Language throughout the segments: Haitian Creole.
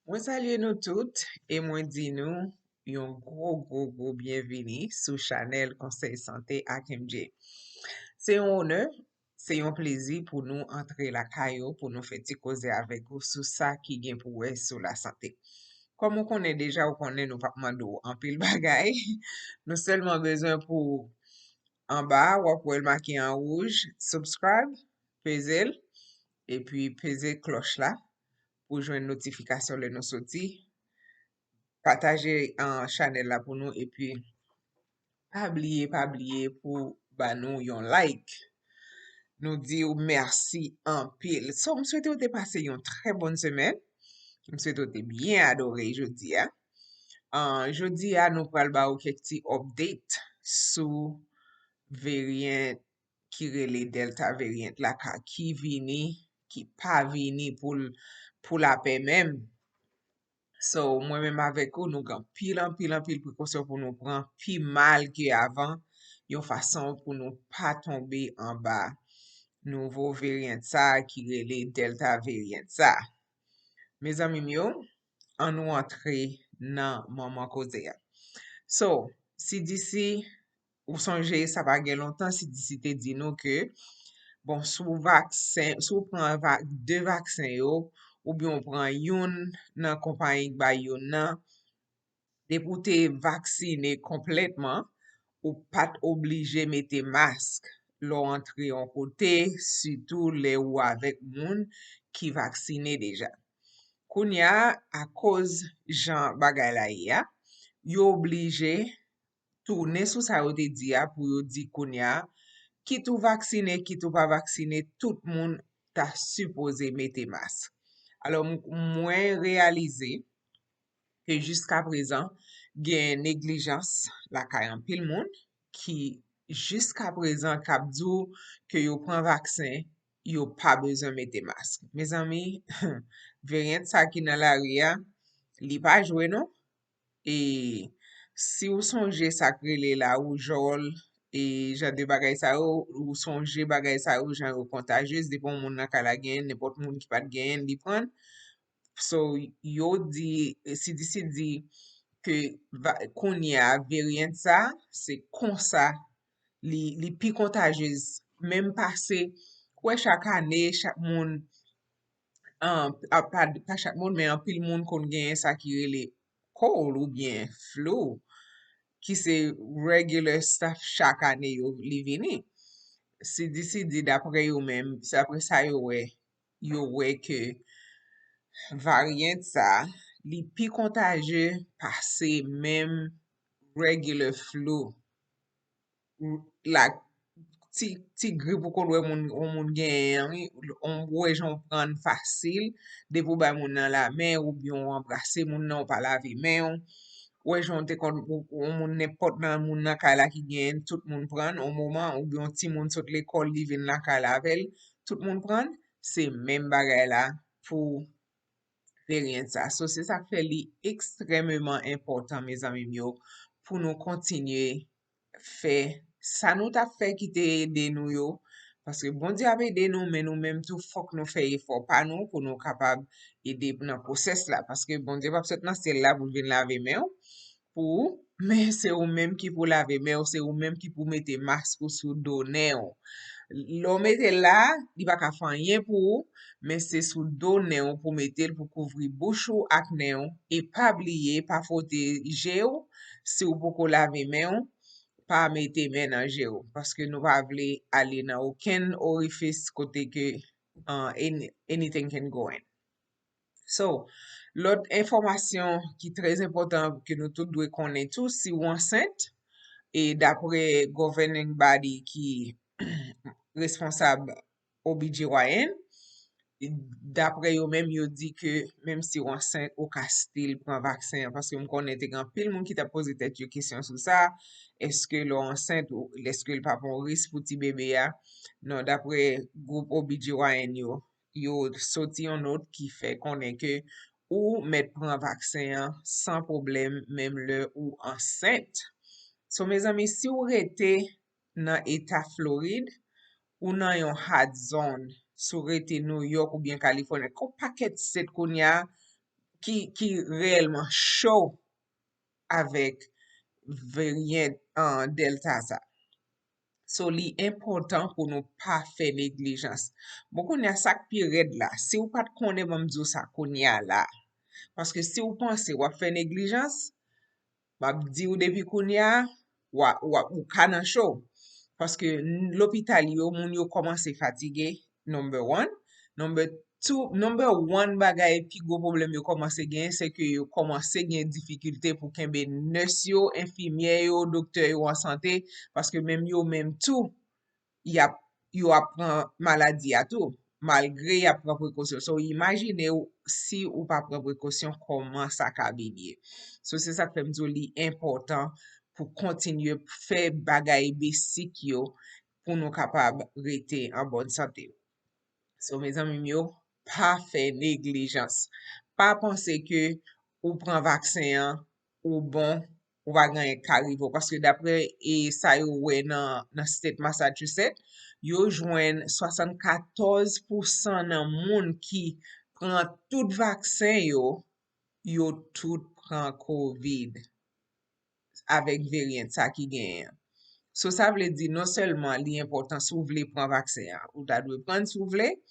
Mwen salye nou tout, e mwen di nou yon gros bienveni sou chanel Conseil Santé ak MJ. Se yon honneur, se yon plezi pou nou entre la kayo pou nou feti koze avek ou sou sa ki gen pou wè sou la santé. Kom ou konen deja ou konen nou papman do an pil bagay, nou selman bezwen pou an ba wap wèl maki an rouj, subscribe, peze l, e pi peze kloch la pou jwen notifikasyon le nou soti. Pataje an chanel la pou nou e pi pa bliye pou ba nou yon like. Nou di ou mersi an pil. So, m souwete ou te pase yon tre bonne semen. M souwete ou te bien adore jodi ya. Jodi ya nou pral ba ou kek ti update sou variant ki rele Delta variant la ka ki vini, ki pa vini pou la pe mem. So, mwen menm avek ou nou gan pil prekosyon pou nou pran pi mal ki avan, yon fason pou nou pa tombe an ba nouvo variant sa ki rele Delta variant sa. Me zanmim yo, an nou antre nan maman koze ya. So, si disi, ou sonje sa pa gen lontan, si disi te di nou ke, bon, sou pran 2 vaksin yo, ou bien pran yon nan kompanyik ba yon nan, de pou te vaksine kompletman, ou pat oblije mette mask lo antre yon kote, sitou le ou avek moun ki vaksine deja. Koun ya, a koz jan bagay la ya, yo oblije tourne sou sa yo te di ya pou yo di koun ya, ki tou vaksine, ki tou pa vaksine, tout moun ta suppose mette mask. Alors, mwen realize ke jiska prezan gen neglijans la kayan pil moun ki jiska prezan kapdou ke yo pran vaksin, yo pa bezon mette mask. Me zami, variant sa ki nan la ria, li pa jwe non? E si ou sonje sakrele la ou jol, e jan de bagay sa ou sonje bagay sa ou jan ou kontajeus, depon moun nan kala gen, nepot moun ki pat gen, li pran. So, yo di, si disi di, ke konye a variant sa, se konsa, li pi kontajeus, menm pase, kwe chak ane, chak moun, pa chak moun, men an pil moun kon gen sa ki rele cold ou bien flu, ki se regular stuff chak ane yo li vini. Si disi di dapre yo menm, se apre sa yo we ke variant sa, li pi kontaje pase menm regular flu. La ti grip ou kon we moun gen, on we jon pran fasil, de pou bay moun nan la men, ou bien embrase moun nan ou pa lave men, we jon te kon moun nepot nan moun nan ka la ki gen, tout moun pran, ou mouman, ou bien ti moun sot l'ekol li ven nan ka lavel, tout moun pran, se men bagay la pou variant sa. So, se sa fe li ekstrememan important, me zanmim yo, pou nou kontinye fe sa nou ta fe ki te ede nou yo, paske bon di ap ede nou, men nou menm tou fok nou fe efor pa nou, pou nou kapab ede nan proses la, paske bon di ap set nan sel la pou vin lave men pou, men se ou menm ki pou lave men, se ou menm ki pou mette mask ou sou do nen. Lo mette la, di baka fanyen pou, men se sou do nen pou mette pou kouvri bouchou ak nen, e pa bliye, pa fote je ou, se ou pou ko lave men, pa mette men nan je ou, paske nou pa vle ale nan ouken orifis kote ke anything can go in. So, lot informasyon ki trez important ke nou tout dwe konen tou, si ou ansent, e dapre governing body ki responsab OBGYN, dapre yo menm yo di ke menm si ou ansent ou ka stil pran vaksin, paske m konen te gan pil moun ki ta pose tet yo kisyon sou sa, eske lo ansent ou eske l pa pon ris pou ti bebe ya. Non, dapre group OBGYN yo soti yon not ki fe konen ke ou met pran vaksin san problem menm le ou ansent. So, me zami, si ou rete nan Eta Floride, ou nan yon hard zone, sou rete New York ou bien California, ko paket set kon ya, qui réellement chaud avec variant Delta ça. So li important pour nous pas faire négligence. Bon qu'on y a ça pi red là. Si ou pas connaît vam dire ça qu'on y a là. Parce que si ou pense ou faire négligence, m'a di ou depuis qu'on y a ou kanan show. Parce que l'hôpital yo moun yo commence fatigué number one. Number two, number one bagay pi gros problème yo commence gen, c'est que yo commence gen difficulté pour kembe nurse yo, infirmière yo, docteur yo en santé parce que même yo même tout yo apprend maladie à tout malgré y apprend précaution. So imaginez ou, si ou pas prend précaution comment ça ka benye. So c'est ça que me dit li important pour continuer faire bagay basic yo pour nous capable rester en bonne santé. So, mes amis yo, pas faire négligence. Pas penser que ou prend vaccin ou bon, ou va gagner karivo. Parce que d'après et ça yo wè nan state Massachusetts, yo jwen 74% nan moun ki prend tout vaccin yo tout prend COVID avec variant ça qui gagne. So ça veut dire non seulement li important si vous voulez prendre vaccin, ou ta dwe prendre si vous voulez,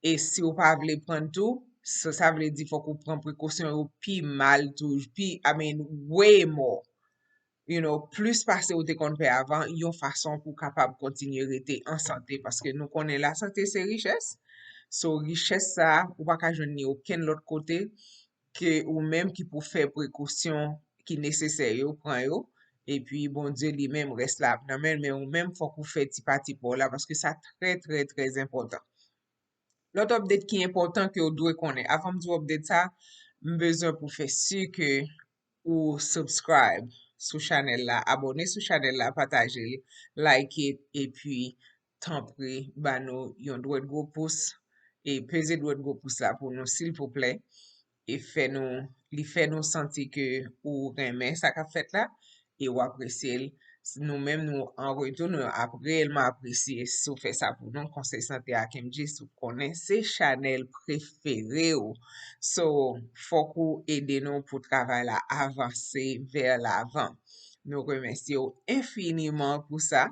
et si ou pa vle prendre tout, ça veut dire faut qu'on prend précaution ou pi mal tout, pi, I mean, way more. You know, plus pase ou te kon fè avant, yon façon pour capable continuer rete en santé parce que nous connaissons la santé c'est richesse. So richesse ça, ou pa ka jwenni aucun l'autre côté que ou même qui pour faire précaution qui nécessaire yo prend yo et puis bon Dieu lui-même reste là mais ou même faut qu'on fait petit pas petit pour là parce que ça très très très important. L'autre update qui est important que vous devez connaître. Avant de update ça, besoin pour faire sûr que ou subscribe sur channel là, abonner sur channel là, partager, like it, et puis tant pis, bah nous, yon doit gros pouce et peser doit gros pouce là pour nous, s'il vous plaît, et fait nous sentir que ou remet ça qu'a fait là, et ou apprécier nous-mêmes nous en retour nous réellement apprécier si vous faites ça pour nous conseil santé à KMJ si vous connaissez channel préféré ou so faut qu'on aide nous pour travail là avancer vers l'avant nous remercions infiniment pour ça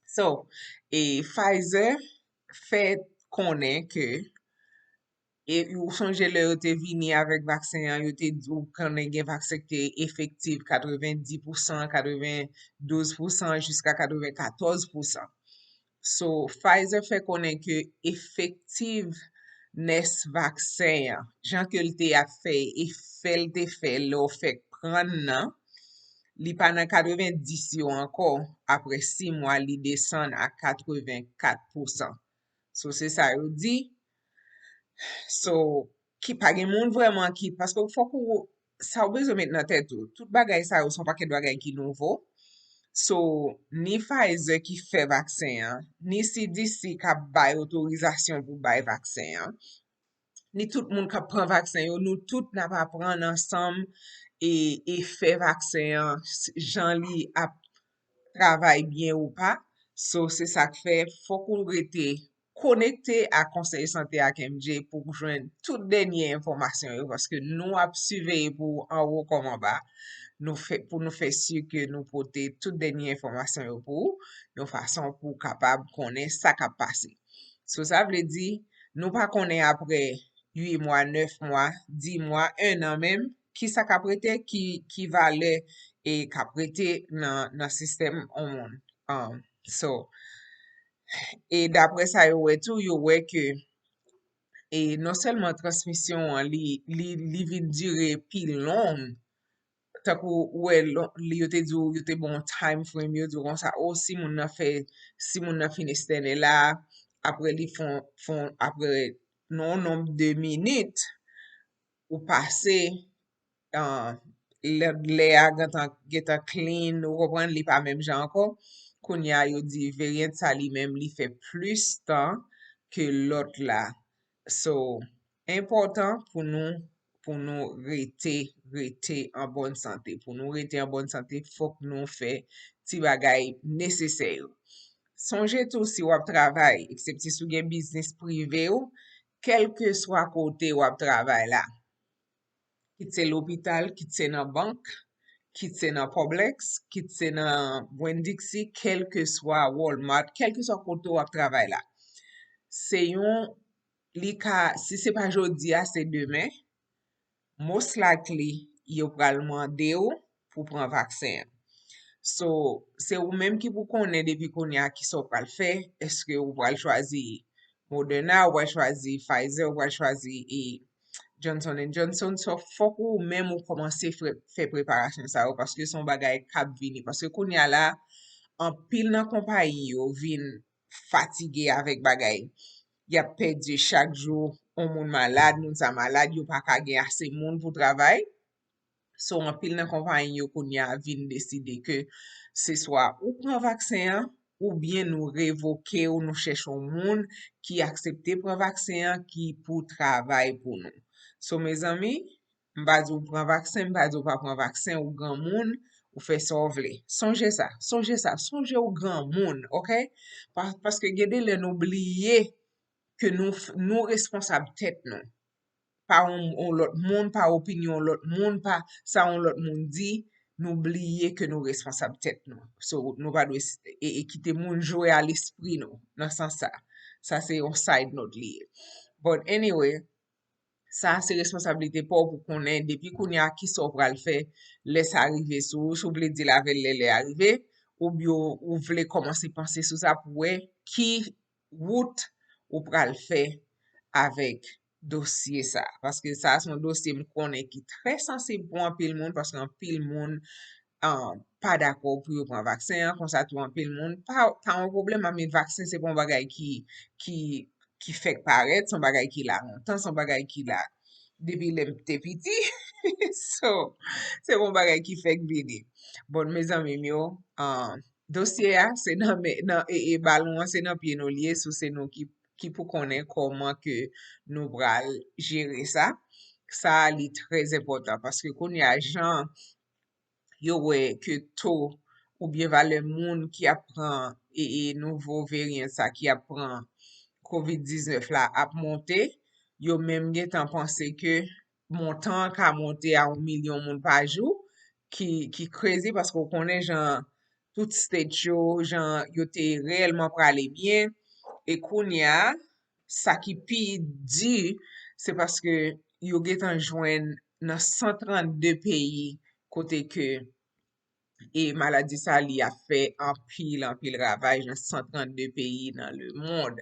so et Pfizer fait connaître que et ou sonje le yo te vini avec vaccin an, yo te dou konnen gen vaccin ki te efektiv 90%, 92% jusqu'à 94%. So, Pfizer fait konnen que effectiveness vaccin an, jan ke l te a fe, effet te fe, lo fait pran nan, li pa nan 90 yo ankor, apre 6 mois li desan a 84%. So, se sa yo di, so, ki pa gen moun vreman ki, paske fò kou, sa ou bezo met nan tèt ou, tout bagay sa ou son paket bagay ki nouvo, so, ni Pfizer ki fè vaksen, ni CDC ka bay otorizasyon pou bay vaksen, ni tout moun ka pran vaksen yo, nou tout nan pa pran ansam, e fè vaksen, jan li ap travay bien ou pa, so se sa k fè, fò kou rete connecté à Conseil Santé à KMJ pour joindre toute dernière information yo, parce que nous ap suivi pour en haut comme en bas, pour nous faire sûr que nous porter toute dernière information yo pour de façon pour capable connaître ça qui a passé. So ça veut dire nous pas connaît après 8 mois, 9 mois, 10 mois, 1 an même qui ça qu'a prêté qui valait et qu'a prêté dans système au monde. So et d'après ça yo wè tou yo wè que et non seulement transmission an, li vin dure pi long takou wè li yo te dou yo te bon time frame yo duron ça oh si moun nan finis tene la après li fon après non nombre de minutes ou pase le a getan clean ou repren li pa même jan ankon Kounya yo di variant sa li même li fait plus temps que l'autre là. So, important pour nous rester en bonne santé. Pour nous rester en bonne santé, faut que nous fait ti bagay nécessaire. Songez tout si wap travail, excepté si ou gen business privé ou, quel que soit côté wap travail là. Kit se l'hôpital, kit se nan bank, kit se nan Publix, kit se nan Winn-Dixie, quel que soit Walmart, quel que soit koto wap travay la. Se yon li ka, si se pa jodi a, se demen, most likely yo pral mande ou pou pran vaksen. So, se ou menm ki pou konen depi konya ki so pral fe, eske ou pral chwazi Moderna, ou pral chwazi Pfizer, ou pral chwazi Johnson & Johnson, so fok ou menm ou komanse fe preparasyon sa ou, paske son bagay kap vini. Paske konya la, an pil nan kompany yo vin fatige avèk bagay. Ya pedi chak jou, on moun malade, moun sa malade, yo pa ka gen ase moun pou travay. So, an pil nan kompany yo konya vin deside ke se swa ou pran vaksen ou bien nou revoke ou nou chèchon moun ki aksepte pran vaksen ki pou travay pou nou. So, me zami, mbaz ou pran vaksen, mbaz ou pa pran vaksen ou gan moun, ou fè sovle. Sonje sa, sonje ou gan moun, ok? Paske gede le nou oubliye ke nou responsab tèt nou. Pa on lot moun, pa opinyon lot moun, pa sa on lot moun di, nou oubliye ke nou responsab tèt nou. So, nou pa dwe kite moun jowe al espri nou, nan san sa. Sa se yon side note liye. But anyway, sa se responsabilite pou konen, depi konya ki so pral fe, les arrive sou ble di la vel le arrive, ou vle komanse panse sou sa pou we, ki wout ou pral fe avek dosye sa. Paske sa son dosye m konen ki tre sensib pou an pil moun, paske an pil moun pa dako pou yo pran vaksen, kon sa tou an pil moun, pa an problem ame vaksen se pon bagay ki fek paret, son bagay ki la montan, son bagay ki la depi lem te piti. So, se pon bagay ki fek vini. Bon, me zanmim yo, dosye a, se nan balon, se nan piye nou liye, sou se nou ki pou konen koman ke nou bral jere sa. Sa li trez important, paske kon ya jan yo we ke to ou bien va le moun ki apren nouvo veryen sa ki apren COVID-19 la ap monte, yo menm gen tan pense ke montan ka monte a 1 milyon moun pa jou, ki krezi paske ou konen jan tout state jan yo te reelman prale bien, e koun ya, sa ki pi di, se paske yo gen tan jwen nan 132 peyi kote ke maladi sa li a fe an pil ravaj nan 132 peyi nan le moun.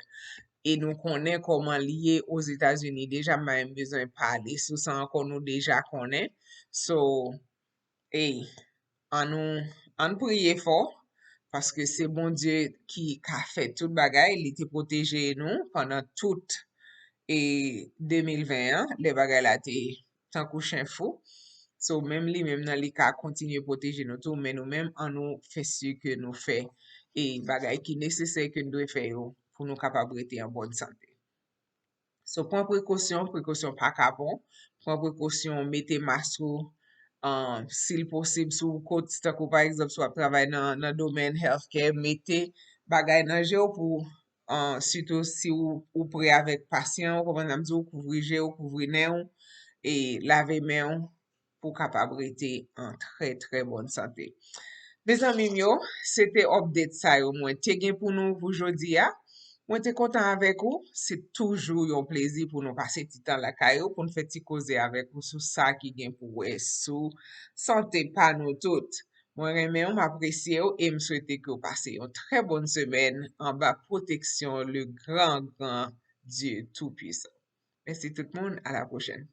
E nou konen koman liye os Etats-Unis, deja mwen bezon pale sou sa an kon nou deja konen. So, an priye for, paske se bon Diyo ki ka fe tout bagay, li te proteje nou pandan tout 2021, le bagay la te tankou chen fou. So, mem li mem nan li ka kontinye proteje nou tou, men nou mem an nou fe su ke nou fe bagay ki nesesè ke nou dwe fe yo pou nou kapabrete an bon sante. So, pon prekosyon pa kapon, pon prekosyon mette masou, sil posib sou kote stakou par exemple sou ap travay nan domen healthcare, mette bagay nan je ou pou, suto si ou pre avèk pasyen, ou koman namdou, kouvri je ou kouvri ne ou, e lave men ou pou kapabrete an tre tre bon sante. Mes amim yo, sete update sa yo mwen te gen pou nou pou jodi ya. Mwen te kontan avek ou, se toujou yon plezi pou nou pase ti tan la kayo, pou nou fe ti koze avek ou sou sa ki gen pou we sou sante pa nou tout. Mwen reme ou, m'apresye ou, e m'swete ki ou pase yon tre bonne semen an ba proteksyon le gran Dieu tout puissant. Merci tout moun, à la prochaine.